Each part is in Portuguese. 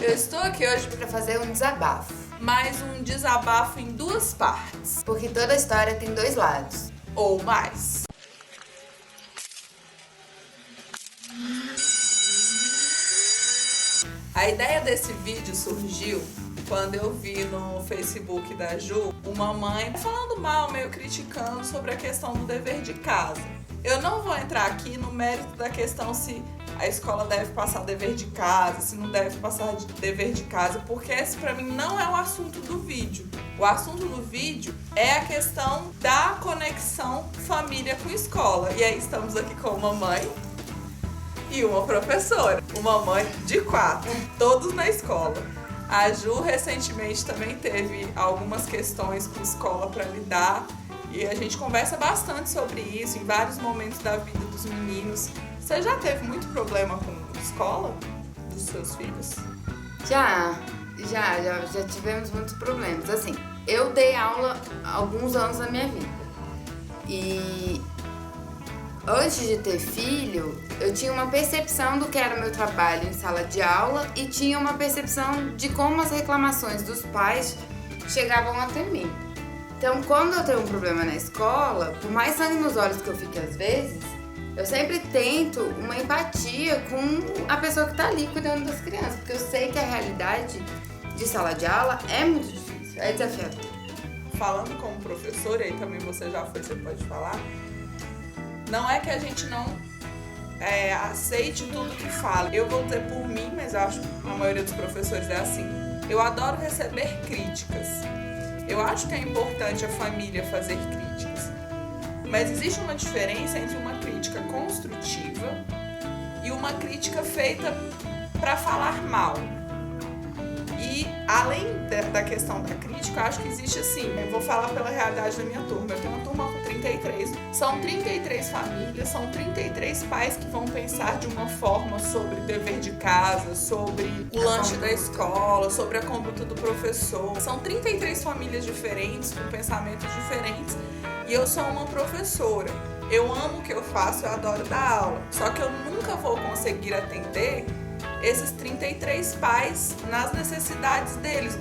Eu estou aqui hoje para fazer um desabafo. Mais um desabafo em duas partes. Porque toda história tem dois lados. Ou mais. A ideia desse vídeo surgiu quando eu vi no Facebook da Ju uma mãe falando mal, meio criticando sobre a questão do dever de casa. Eu não vou entrar aqui no mérito da questão se a escola deve passar dever de casa, se não deve passar dever de casa, porque esse pra mim não é o assunto do vídeo. O assunto do vídeo é a questão da conexão família com escola. E aí estamos aqui com uma mãe e uma professora, uma mãe de 4, todos na escola. A Ju recentemente também teve algumas questões com escola para lidar e a gente conversa bastante sobre isso em vários momentos da vida dos meninos. Você já teve muito problema com escola dos seus filhos? Já tivemos muitos problemas. Assim, eu dei aula há alguns anos da minha vida. E antes de ter filho, eu tinha uma percepção do que era o meu trabalho em sala de aula e tinha uma percepção de como as reclamações dos pais chegavam até mim. Então, quando eu tenho um problema na escola, por mais sangue nos olhos que eu fique às vezes, eu sempre tento uma empatia com a pessoa que está ali cuidando das crianças, porque eu sei que a realidade de sala de aula é muito difícil, é desafiador. Falando como professora, e aí também você já foi, você pode falar, não é que a gente não aceite tudo que fala. Eu vou dizer por mim, mas eu acho que a maioria dos professores é assim. Eu adoro receber críticas. Eu acho que é importante a família fazer críticas. Mas existe uma diferença entre uma crítica construtiva e uma crítica feita para falar mal. E além da questão da crítica, eu acho que existe assim, eu vou falar pela realidade da minha turma. Eu tenho uma turma com 33, são 33 famílias, são 33 pais que vão pensar de uma forma sobre dever de casa, sobre o lanche da escola, sobre a conduta do professor. São 33 famílias diferentes, com pensamentos diferentes. E eu sou uma professora, eu amo o que eu faço, eu adoro dar aula, só que eu nunca vou conseguir atender esses 33 pais nas necessidades deles,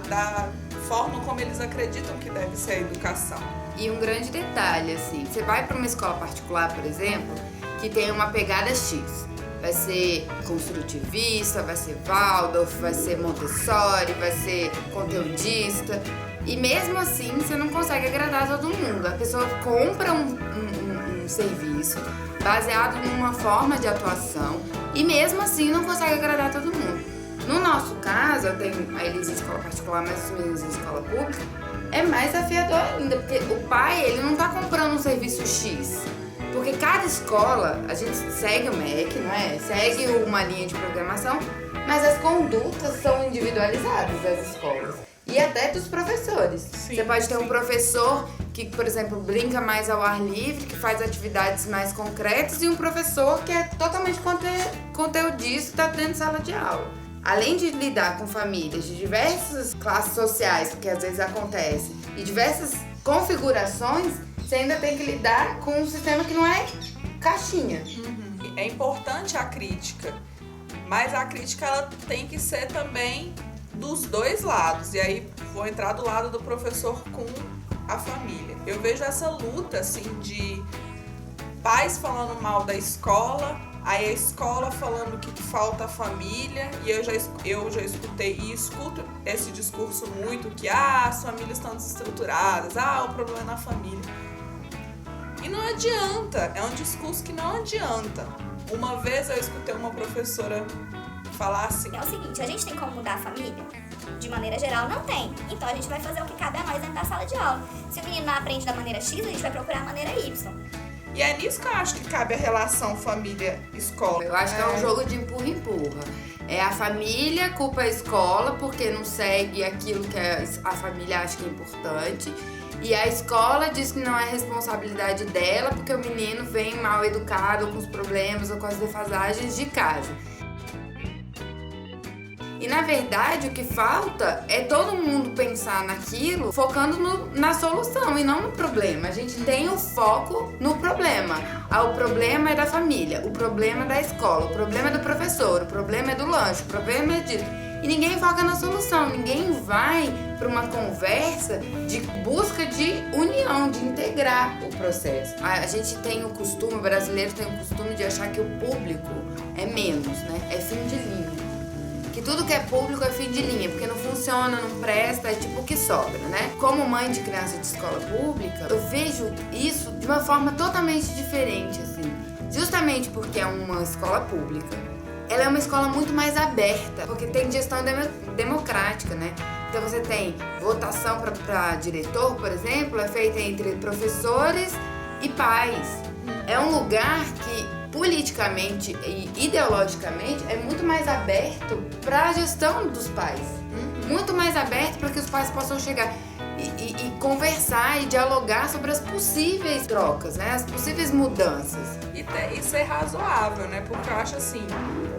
da forma como eles acreditam que deve ser a educação. E um grande detalhe, assim, você vai para uma escola particular, por exemplo, que tem uma pegada X. Vai ser construtivista, vai ser Waldorf, vai ser Montessori, vai ser conteudista. E mesmo assim, você não consegue agradar todo mundo. A pessoa compra um serviço baseado numa forma de atuação e mesmo assim não consegue agradar todo mundo. No nosso caso, eu tenho a Elisa em escola particular, mas os meninos em escola pública, é mais desafiador ainda, porque o pai, ele não tá comprando um serviço X. Porque cada escola, a gente segue o MEC, não é? Segue uma linha de programação, mas as condutas são individualizadas das escolas. E até dos professores. Sim, você pode ter um professor que, por exemplo, brinca mais ao ar livre, que faz atividades mais concretas, e um professor que é totalmente conteudista, está dentro de sala de aula. Além de lidar com famílias de diversas classes sociais, porque às vezes acontece, e diversas configurações, você ainda tem que lidar com um sistema que não é caixinha. É importante a crítica, mas a crítica ela tem que ser também dos dois lados. E aí vou entrar do lado do professor com a família. Eu vejo essa luta assim de pais falando mal da escola, aí a escola falando que falta a família, e eu já escutei e escuto esse discurso muito que as famílias estão desestruturadas, o problema é na família. E não adianta, é um discurso que não adianta. Uma vez eu escutei uma professora falar assim: é o seguinte, a gente tem como mudar a família? De maneira geral, não tem. Então a gente vai fazer o que cabe a nós dentro da sala de aula. Se o menino não aprende da maneira X, a gente vai procurar a maneira Y. E é nisso que eu acho que cabe a relação família-escola. Eu acho que é um jogo de empurra-empurra. É a família culpa a escola porque não segue aquilo que a família acha que é importante. E a escola diz que não é responsabilidade dela porque o menino vem mal educado, com os problemas ou com as defasagens de casa. E na verdade o que falta é todo mundo pensar naquilo focando na solução e não no problema. A gente tem o foco no problema. O problema é da família, o problema é da escola, o problema é do professor, o problema é do lanche, o problema é disso. E ninguém foca na solução, ninguém vai para uma conversa de busca de união, de integrar o processo. A gente tem o costume, o brasileiro tem o costume de achar que o público é menos, né? É fim de linha. Que tudo que é público é fim de linha, porque não funciona, não presta, é tipo o que sobra, né? Como mãe de criança de escola pública, eu vejo isso de uma forma totalmente diferente, assim. Justamente porque é uma escola pública. Ela é uma escola muito mais aberta, porque tem gestão democrática, né? Então você tem votação para diretor, por exemplo, é feita entre professores e pais. É um lugar que politicamente e ideologicamente é muito mais aberto para a gestão dos pais. Muito mais aberto para que os pais possam chegar e conversar e dialogar sobre as possíveis trocas, né? As possíveis mudanças. E ser razoável, né? Porque eu acho assim,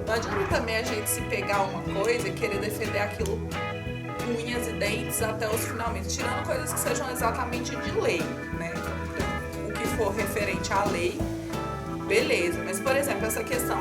não adianta também a gente se pegar uma coisa e querer defender aquilo com unhas e dentes até os finalmente, tirando coisas que sejam exatamente de lei, né? Então, o que for referente à lei, beleza. Mas, por exemplo, essa questão,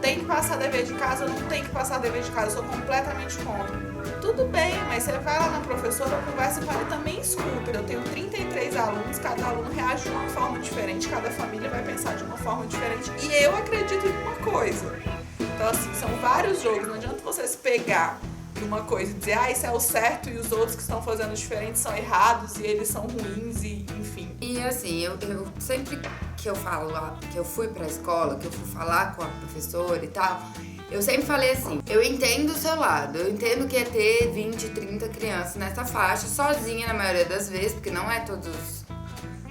tem que passar dever de casa ou não tem que passar dever de casa, eu sou completamente contra. Tudo bem, mas você vai lá na professora, conversa com ela e também escuta. Eu tenho 33 alunos, cada aluno reage de uma forma diferente, cada família vai pensar de uma forma diferente. E eu acredito em uma coisa. Então, assim, são vários jogos, não adianta você se pegar numa coisa e dizer, isso é o certo e os outros que estão fazendo diferente são errados e eles são ruins e enfim. E assim, eu sempre que eu falo lá, que eu fui pra escola, que eu fui falar com a professora e tal, eu sempre falei assim, eu entendo o seu lado, eu entendo que é ter 20, 30 crianças nessa faixa, sozinha na maioria das vezes, porque não é todos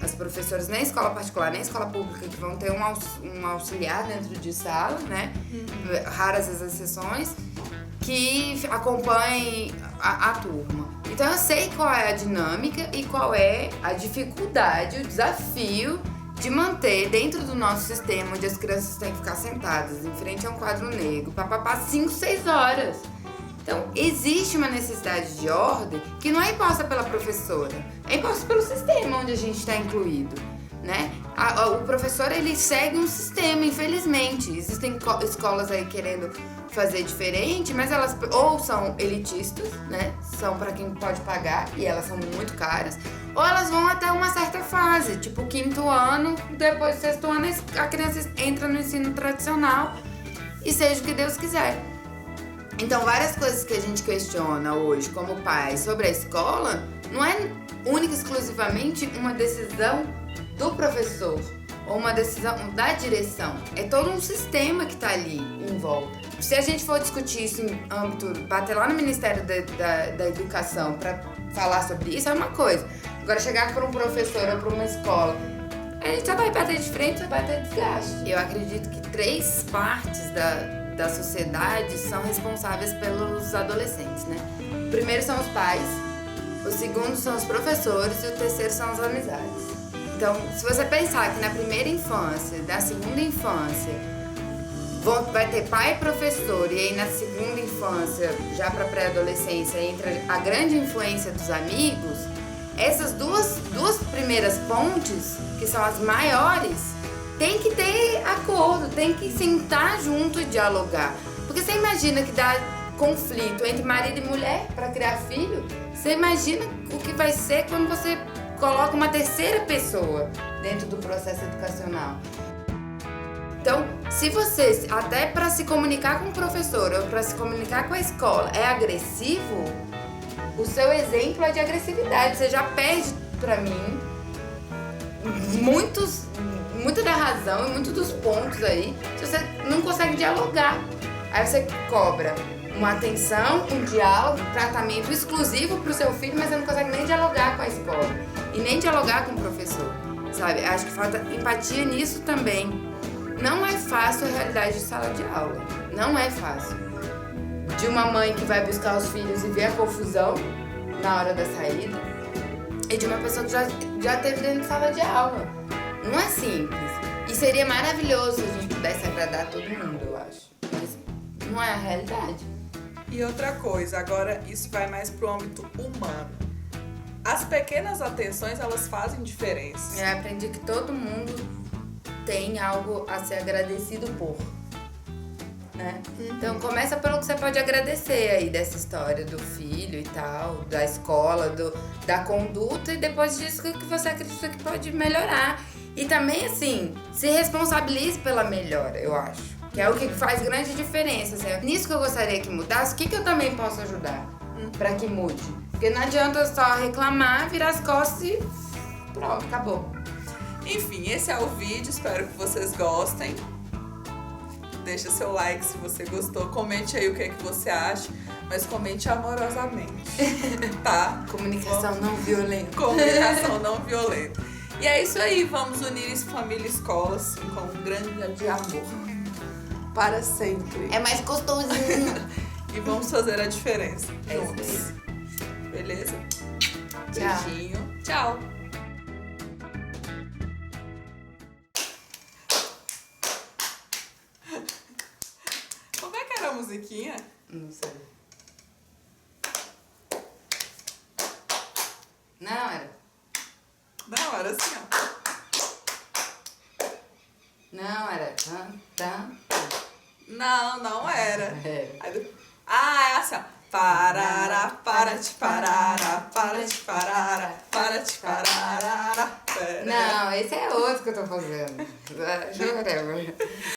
as professoras, nem escola particular, nem escola pública, que vão ter um auxiliar dentro de sala, né? Raras as exceções, que acompanhem a turma. Então eu sei qual é a dinâmica e qual é a dificuldade, o desafio de manter dentro do nosso sistema, onde as crianças têm que ficar sentadas em frente a um quadro negro, 5, 6 horas. Então, existe uma necessidade de ordem que não é imposta pela professora, é imposta pelo sistema onde a gente está incluído, né? O professor, ele segue um sistema, infelizmente. Existem escolas aí querendo fazer diferente, mas elas ou são elitistas, né? São para quem pode pagar e elas são muito caras, ou elas vão até uma certa fase, tipo o 5º ano, depois do 6º ano a criança entra no ensino tradicional e seja o que Deus quiser. Então, várias coisas que a gente questiona hoje como pai sobre a escola não é única e exclusivamente uma decisão do professor ou uma decisão da direção. É todo um sistema que está ali em volta. Se a gente for discutir isso em âmbito, bater lá no Ministério da Educação para falar sobre isso, é uma coisa. Agora, chegar para um professor ou para uma escola, a gente só vai bater de frente, só vai ter desgaste. Eu acredito que 3 partes da sociedade são responsáveis pelos adolescentes, né? O primeiro são os pais, o segundo são os professores e o terceiro são as amizades. Então, se você pensar que na primeira infância, na segunda infância, vai ter pai e professor, e aí na segunda infância, já para pré-adolescência, entra a grande influência dos amigos, essas duas primeiras pontes, que são as maiores, tem que ter acordo, tem que sentar junto e dialogar. Porque você imagina que dá conflito entre marido e mulher para criar filho? Você imagina o que vai ser quando você coloca uma terceira pessoa dentro do processo educacional. Então, se você, até para se comunicar com o professor ou para se comunicar com a escola, é agressivo, o seu exemplo é de agressividade. Você já perde, para mim, muita da razão e muitos dos pontos aí, se você não consegue dialogar. Aí você cobra uma atenção, um diálogo, um tratamento exclusivo para o seu filho, mas você não consegue nem dialogar com a escola e nem dialogar com o professor, sabe? Acho que falta empatia nisso também. Não é fácil a realidade de sala de aula, não é fácil. De uma mãe que vai buscar os filhos e vê a confusão na hora da saída, e de uma pessoa que já teve dentro de sala de aula. Não é simples. E seria maravilhoso se a gente pudesse agradar todo mundo, eu acho. Mas não é a realidade. E outra coisa, agora isso vai mais pro âmbito humano. As pequenas atenções, elas fazem diferença. Eu aprendi que todo mundo tem algo a ser agradecido por, né? Então começa pelo que você pode agradecer aí dessa história do filho e tal, da escola, da conduta, e depois disso que você acredita que pode melhorar. E também, assim, se responsabilize pela melhora, eu acho. Que é o que faz grande diferença. Assim, nisso que eu gostaria que mudasse, o que eu também posso ajudar pra que mude? Porque não adianta só reclamar, virar as costas e pronto, acabou. Enfim, esse é o vídeo, espero que vocês gostem. Deixa seu like se você gostou, comente aí o que é que você acha, mas comente amorosamente, tá? Comunicação não violenta. Comunicação não violenta. E é isso aí, vamos unir família e escola, assim, com um grande amor. Para sempre. É mais gostosinho. E vamos fazer a diferença É isso juntos. Beleza? Tchau. Beijinho. Tchau. Como é que era a musiquinha? Não sei. Não, era. Não, era assim, ó. Não, era. Não, não era. É. Ah, é assim, ó. Parará, para te parará, para te parará, para te parará. Não, esse é outro que eu tô fazendo. Whatever.